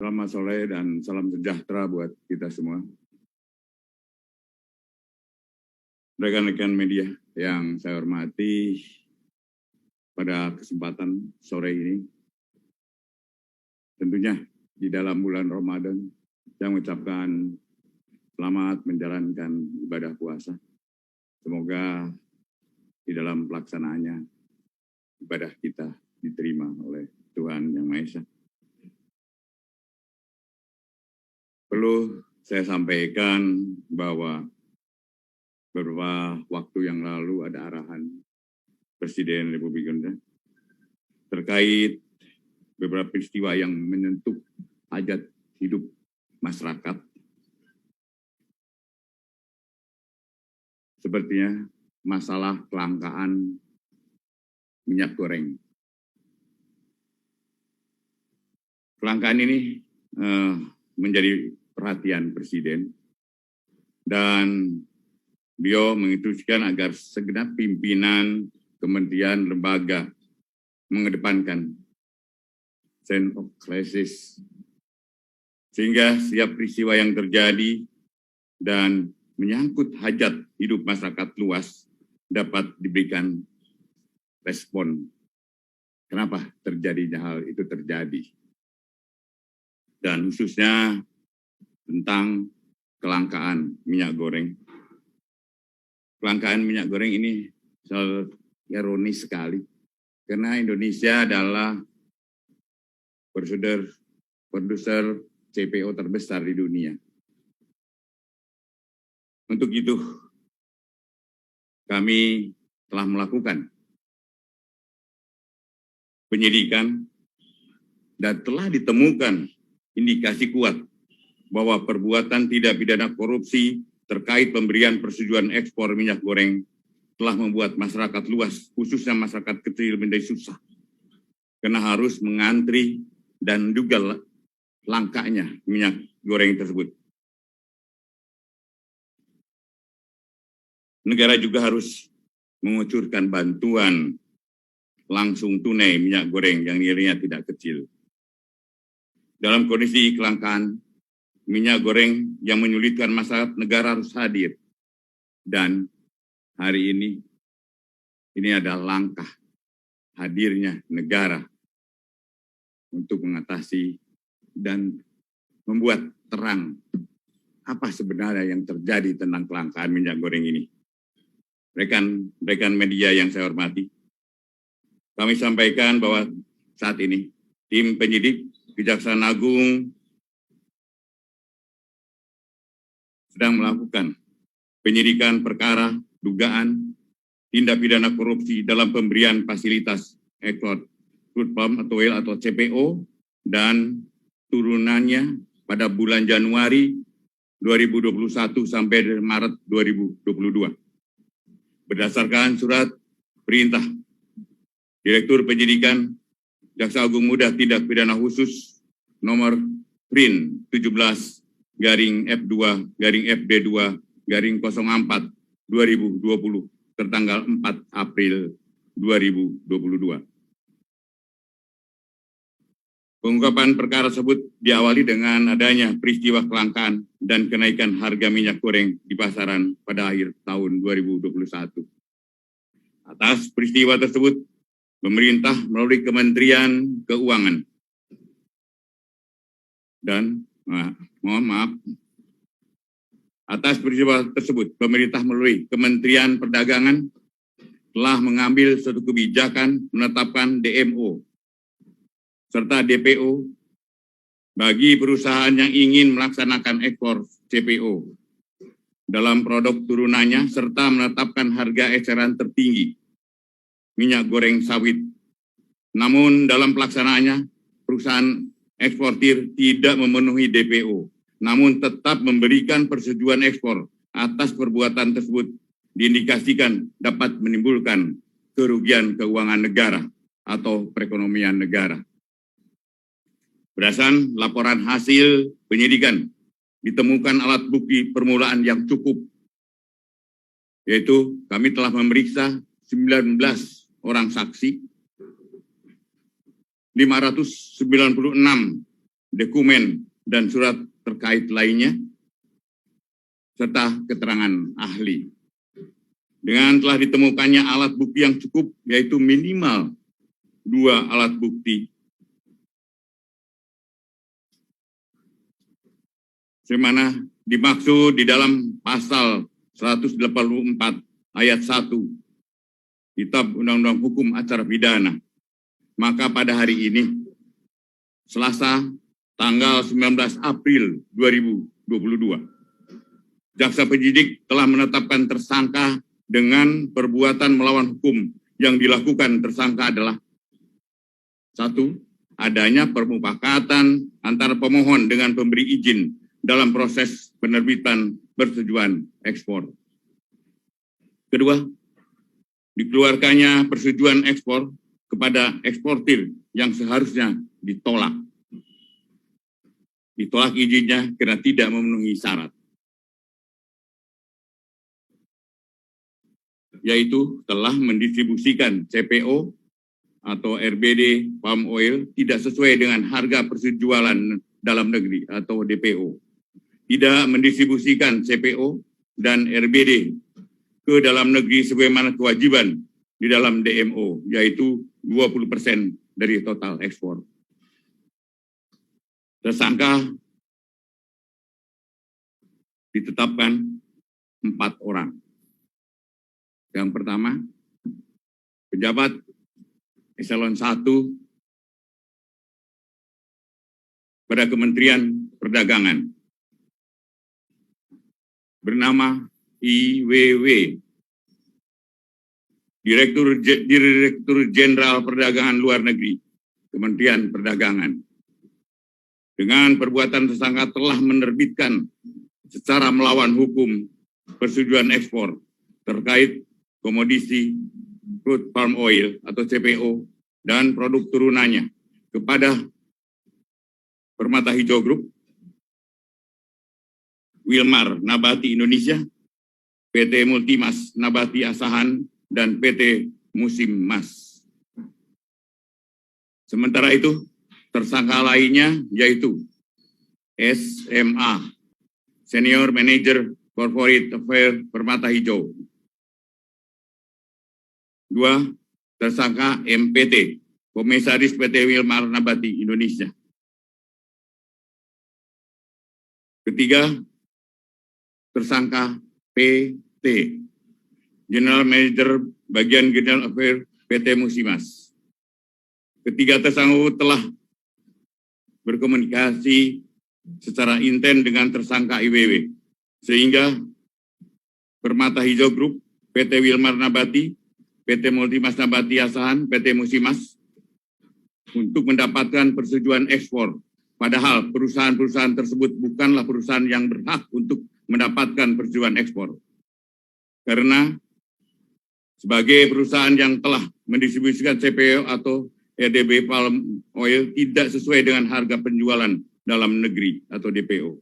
Selamat sore dan salam sejahtera buat kita semua. Rekan-rekan media yang saya hormati, pada kesempatan sore ini, tentunya di dalam bulan Ramadan, saya mengucapkan selamat menjalankan ibadah puasa. Semoga di dalam pelaksanaannya ibadah kita diterima oleh Tuhan Yang Maha Esa. Perlu saya sampaikan bahwa beberapa waktu yang lalu ada arahan Presiden Republik Indonesia terkait beberapa peristiwa yang menyentuh hajat hidup masyarakat. Sepertinya masalah kelangkaan minyak goreng. Kelangkaan ini menjadi perhatian Presiden dan beliau menginstruksikan agar segenap pimpinan kementerian lembaga mengedepankan sense of crisis sehingga setiap peristiwa yang terjadi dan menyangkut hajat hidup masyarakat luas dapat diberikan respon. Kenapa terjadinya hal itu terjadi? Dan khususnya tentang kelangkaan minyak goreng. Kelangkaan minyak goreng ini ironis sekali, karena Indonesia adalah produser CPO terbesar di dunia. Untuk itu, kami telah melakukan penyidikan dan telah ditemukan indikasi kuat bahwa perbuatan tidak pidana korupsi terkait pemberian persetujuan ekspor minyak goreng telah membuat masyarakat luas, khususnya masyarakat kecil, menjadi susah karena harus mengantri dan juga langkanya minyak goreng tersebut. Negara juga harus mengucurkan bantuan langsung tunai minyak goreng yang nilainya tidak kecil. Dalam kondisi kelangkaan minyak goreng yang menyulitkan masyarakat, negara harus hadir. Dan hari ini adalah langkah hadirnya negara untuk mengatasi dan membuat terang apa sebenarnya yang terjadi tentang kelangkaan minyak goreng ini. Rekan media yang saya hormati, kami sampaikan bahwa saat ini tim penyidik Kejaksaan Agung sedang melakukan penyidikan perkara dugaan tindak pidana korupsi dalam pemberian fasilitas ekspor crude palm oil atau CPO dan turunannya pada bulan Januari 2021 sampai Maret 2022. Berdasarkan surat perintah Direktur Penyidikan Jaksa Agung Muda Tindak Pidana Khusus nomor PRIN 17-F2-FD2-04 2020 tertanggal 4 April 2022. Pengungkapan perkara tersebut diawali dengan adanya peristiwa kelangkaan dan kenaikan harga minyak goreng di pasaran pada akhir tahun 2021. Atas peristiwa tersebut, pemerintah melalui Kementerian Keuangan dan atas peristiwa tersebut, pemerintah melalui Kementerian Perdagangan telah mengambil suatu kebijakan menetapkan DMO serta DPO bagi perusahaan yang ingin melaksanakan ekspor CPO dalam produk turunannya serta menetapkan harga eceran tertinggi minyak goreng sawit. Namun dalam pelaksanaannya, perusahaan eksportir tidak memenuhi DPO, namun tetap memberikan persetujuan ekspor atas perbuatan tersebut diindikasikan dapat menimbulkan kerugian keuangan negara atau perekonomian negara. Berdasarkan laporan hasil penyidikan, ditemukan alat bukti permulaan yang cukup, yaitu kami telah memeriksa 19 orang saksi, 596 dokumen, dan surat terkait lainnya, serta keterangan ahli. Dengan telah ditemukannya alat bukti yang cukup, yaitu minimal 2 alat bukti, sebagaimana dimaksud di dalam pasal 184 ayat 1 Kitab Undang-Undang Hukum Acara Pidana, maka pada hari ini, Selasa, tanggal 19 April 2022, jaksa penyidik telah menetapkan tersangka dengan perbuatan melawan hukum. Yang dilakukan tersangka adalah: 1. Adanya permufakatan antara pemohon dengan pemberi izin dalam proses penerbitan persetujuan ekspor. Kedua, dikeluarkannya persetujuan ekspor kepada eksportir yang seharusnya ditolak. Ditolak izinnya karena tidak memenuhi syarat, yaitu telah mendistribusikan CPO atau RBD palm oil tidak sesuai dengan harga persejualan dalam negeri atau DPO, tidak mendistribusikan CPO dan RBD ke dalam negeri sebagaimana kewajiban di dalam DMO, yaitu 20% dari total ekspor. Tersangka ditetapkan 4 orang. Yang pertama, pejabat eselon 1 pada Kementerian Perdagangan bernama IWW, Direktur Jenderal Perdagangan Luar Negeri, Kementerian Perdagangan. Dengan perbuatan tersangka telah menerbitkan secara melawan hukum persetujuan ekspor terkait komoditi crude palm oil atau CPO dan produk turunannya kepada Permata Hijau Group, Wilmar Nabati Indonesia, PT Multimas Nabati Asahan, dan PT Musim Mas. Sementara itu, tersangka lainnya yaitu SMA, Senior Manager Corporate Affairs Permata Hijau. 2. Tersangka MPT, Komisaris PT Wilmar Nabati Indonesia. 3. Tersangka PT, General Manager Bagian General Affairs PT Musimas. 3 tersangka telah berkomunikasi secara intens dengan tersangka IWW, sehingga Permata Hijau Group, PT Wilmar Nabati, PT Multimas Nabati Asahan, PT Musimas untuk mendapatkan persetujuan ekspor. Padahal perusahaan-perusahaan tersebut bukanlah perusahaan yang berhak untuk mendapatkan persetujuan ekspor. Karena sebagai perusahaan yang telah mendistribusikan CPO atau RDB palm oil tidak sesuai dengan harga penjualan dalam negeri atau DPO.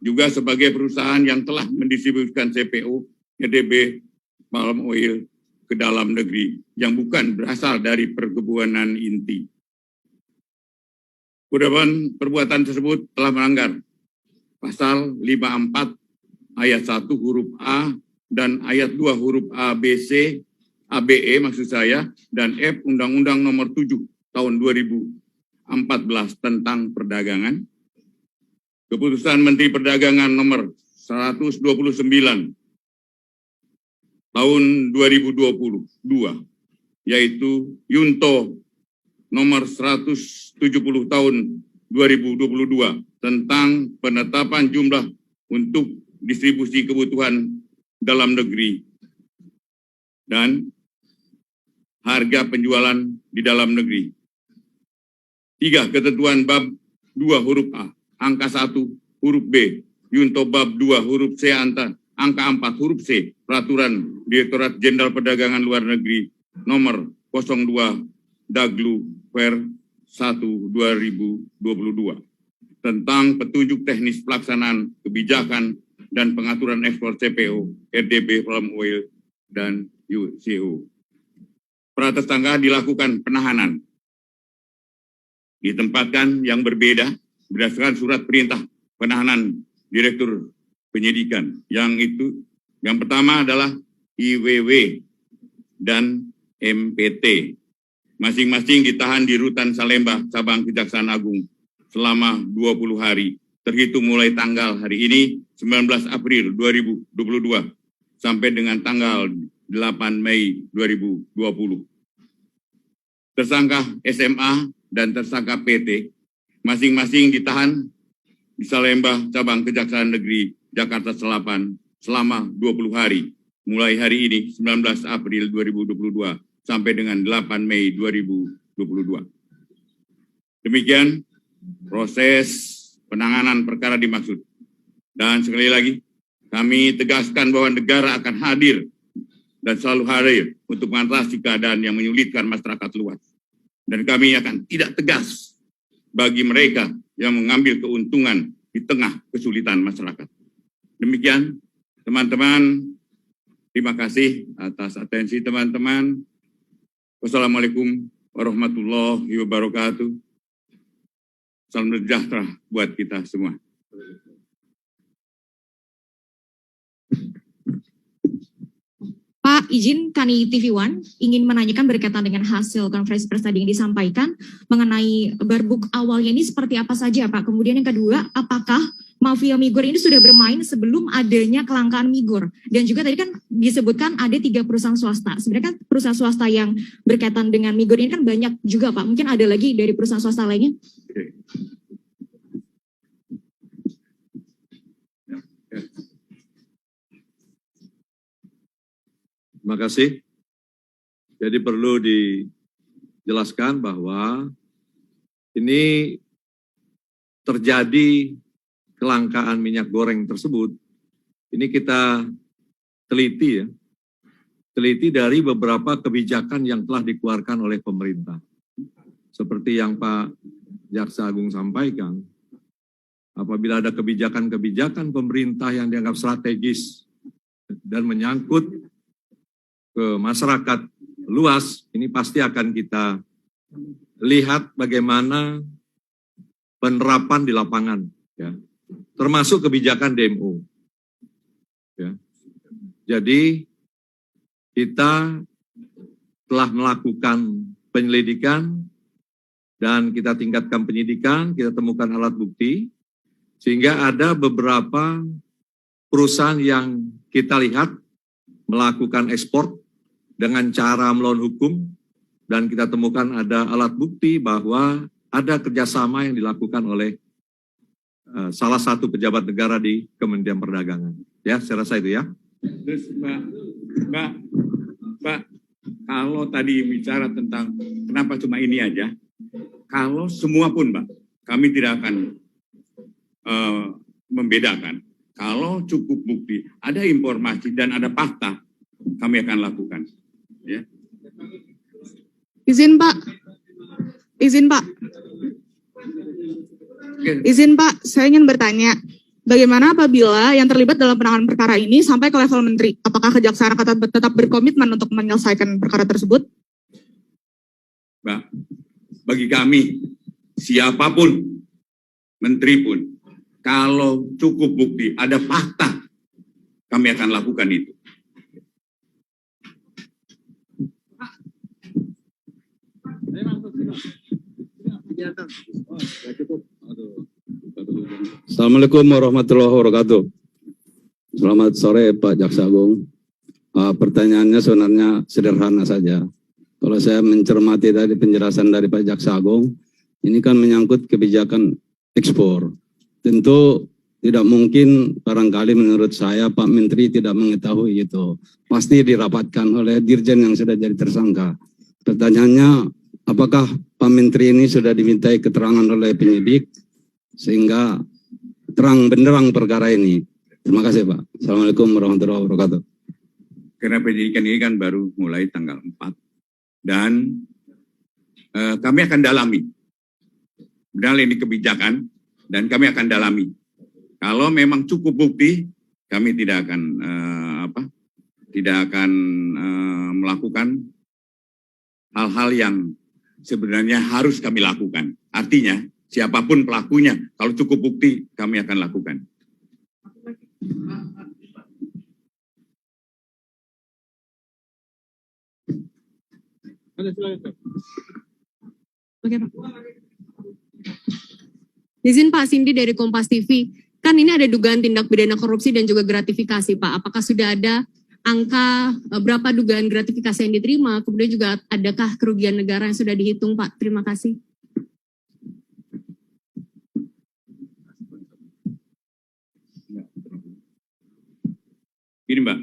Juga sebagai perusahaan yang telah mendistribusikan CPO, RDB palm oil ke dalam negeri yang bukan berasal dari perkebunan inti. Perbuatan tersebut telah melanggar pasal 54 ayat 1 huruf A dan ayat 2 huruf A, B, C, ABE maksud saya, dan F Undang-Undang Nomor 7 tahun 2014 tentang perdagangan, Keputusan Menteri Perdagangan Nomor 129 tahun 2022, yaitu Yunto Nomor 170 tahun 2022 tentang penetapan jumlah untuk distribusi kebutuhan dalam negeri dan harga penjualan di dalam negeri. 3. Ketentuan bab 2 huruf A, angka 1 huruf B, Yunto bab 2 huruf C, angka 4 huruf C, Peraturan Direktorat Jenderal Perdagangan Luar Negeri nomor 02 Daglu per 1 2022 tentang petunjuk teknis pelaksanaan kebijakan dan pengaturan ekspor CPO, RDB palm oil, dan UCO. Para tersangka dilakukan penahanan, ditempatkan yang berbeda berdasarkan surat perintah penahanan Direktur Penyidikan. Yang pertama adalah IWW dan MPT. Masing-masing ditahan di Rutan Salemba, Cabang Kejaksaan Agung selama 20 hari, terhitung mulai tanggal hari ini, 19 April 2022, sampai dengan tanggal 8 Mei 2020. Tersangka SMA dan tersangka PT masing-masing ditahan di Salemba, Cabang Kejaksaan Negeri Jakarta Selatan selama 20 hari, mulai hari ini 19 April 2022 sampai dengan 8 Mei 2022. Demikian proses penanganan perkara dimaksud. Dan sekali lagi, kami tegaskan bahwa negara akan hadir dan selalu hadir untuk mengatasi keadaan yang menyulitkan masyarakat luas. Dan kami akan tidak tegas bagi mereka yang mengambil keuntungan di tengah kesulitan masyarakat. Demikian, teman-teman. Terima kasih atas atensi teman-teman. Wassalamualaikum warahmatullahi wabarakatuh. Salam sejahtera buat kita semua. Pak, izin kami TV One ingin menanyakan berkaitan dengan hasil konferensi pers tadi yang disampaikan mengenai barbuk awalnya ini seperti apa saja, Pak? Kemudian yang kedua, apakah mafia migor ini sudah bermain sebelum adanya kelangkaan migor? Dan juga tadi kan disebutkan ada 3 perusahaan swasta. Sebenarnya kan perusahaan swasta yang berkaitan dengan migor ini kan banyak juga, Pak. Mungkin ada lagi dari perusahaan swasta lainnya? Terima kasih. Jadi perlu dijelaskan bahwa ini terjadi kelangkaan minyak goreng tersebut. Ini kita teliti ya. Teliti dari beberapa kebijakan yang telah dikeluarkan oleh pemerintah. Seperti yang Pak Jaksa Agung sampaikan, apabila ada kebijakan-kebijakan pemerintah yang dianggap strategis dan menyangkut ke masyarakat luas, ini pasti akan kita lihat bagaimana penerapan di lapangan, ya, termasuk kebijakan DMO. Ya. Jadi kita telah melakukan penyelidikan dan kita tingkatkan penyidikan, kita temukan alat bukti, sehingga ada beberapa perusahaan yang kita lihat melakukan ekspor dengan cara melawan hukum, dan kita temukan ada alat bukti bahwa ada kerjasama yang dilakukan oleh salah satu pejabat negara di Kementerian Perdagangan. Ya, saya rasa itu ya. Terus Pak, kalau tadi bicara tentang kenapa cuma ini aja, kalau semua pun Pak, kami tidak akan membedakan. Kalau cukup bukti, ada informasi dan ada fakta, kami akan lakukan. Ya. Izin Pak, saya ingin bertanya, bagaimana apabila yang terlibat dalam penanganan perkara ini sampai ke level menteri? Apakah Kejaksaan akan tetap berkomitmen untuk menyelesaikan perkara tersebut? Mbak, bagi kami, siapapun, menteri pun, kalau cukup bukti, ada fakta, kami akan lakukan itu. Assalamualaikum warahmatullahi wabarakatuh. Selamat sore Pak Jaksa Agung. Pertanyaannya sebenarnya sederhana saja. Kalau saya mencermati tadi penjelasan dari Pak Jaksa Agung, ini kan menyangkut kebijakan ekspor. Tentu tidak mungkin, barangkali menurut saya Pak Menteri tidak mengetahui itu. Pasti dirapatkan oleh Dirjen yang sudah jadi tersangka. Pertanyaannya, apakah Pak Menteri ini sudah dimintai keterangan oleh penyidik sehingga terang benderang perkara ini? Terima kasih Pak. Assalamualaikum warahmatullahi wabarakatuh. Karena penyidikan ini kan baru mulai tanggal 4. Dan kami akan dalami. Benar ini kebijakan dan kami akan dalami. Kalau memang cukup bukti, kami tidak akan melakukan hal-hal yang sebenarnya harus kami lakukan. Artinya siapapun pelakunya. Kalau cukup bukti, kami akan lakukan. Oke, Pak. Izin Pak, Cindy dari Kompas TV. Kan ini ada dugaan tindak pidana korupsi dan juga gratifikasi, Pak. Apakah sudah ada angka berapa dugaan gratifikasi yang diterima? Kemudian juga adakah kerugian negara yang sudah dihitung, Pak? Terima kasih. Ini Mbak,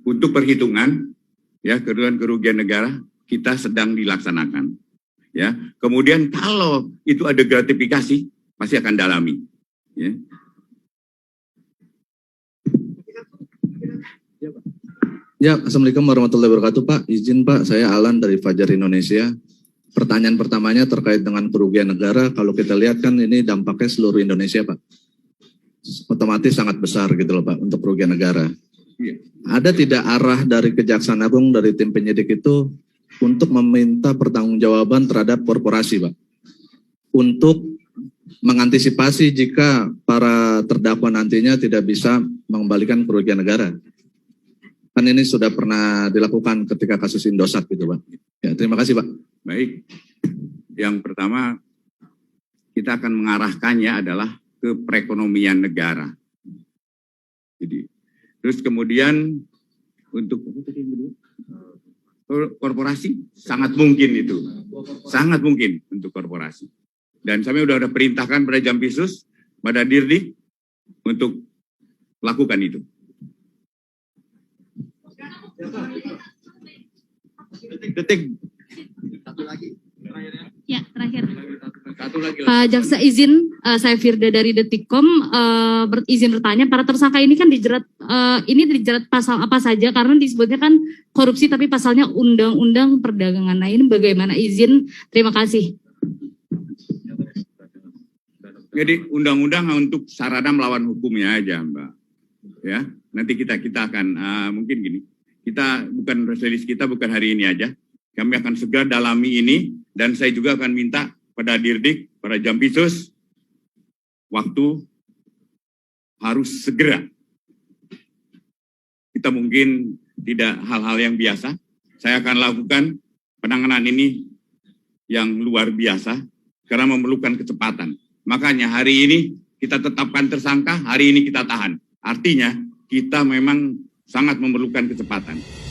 untuk perhitungan ya kerugian negara kita sedang dilaksanakan. Ya, kemudian kalau itu ada gratifikasi pasti akan dalami. Ya. Ya, Assalamualaikum warahmatullahi wabarakatuh Pak. Izin Pak, saya Alan dari Fajar Indonesia. Pertanyaan pertamanya terkait dengan kerugian negara. Kalau kita lihat kan ini dampaknya seluruh Indonesia Pak. Otomatis sangat besar gitu loh Pak untuk kerugian negara. Iya. Ada tidak arah dari Kejaksaan Agung dari tim penyidik itu untuk meminta pertanggungjawaban terhadap korporasi Pak? Untuk mengantisipasi jika para terdakwa nantinya tidak bisa mengembalikan kerugian negara. Kan ini sudah pernah dilakukan ketika kasus Indosat gitu Pak. Ya, terima kasih Pak. Baik, yang pertama kita akan mengarahkannya adalah ke perekonomian negara. Jadi, terus kemudian untuk korporasi sangat mungkin itu, sangat mungkin untuk korporasi. Dan kami sudah perintahkan pada Jampisus, pada Dirdik untuk lakukan itu. Detik. Ya, terakhir. Pak Jaksa izin, saya Firda dari Detikcom, izin bertanya, para tersangka ini kan dijerat pasal apa saja, karena disebutnya kan korupsi tapi pasalnya undang-undang perdagangan. Nah ini bagaimana izin, terima kasih. Jadi undang-undang untuk sarana melawan hukumnya aja Mbak. Ya, nanti kita akan mungkin gini, kita bukan press release kita bukan hari ini aja. Kami akan segera dalami ini dan saya juga akan minta pada Dirdik, pada Jampisus, waktu harus segera. Kita mungkin tidak hal-hal yang biasa. Saya akan lakukan penanganan ini yang luar biasa karena memerlukan kecepatan. Makanya hari ini kita tetapkan tersangka, hari ini kita tahan. Artinya kita memang sangat memerlukan kecepatan.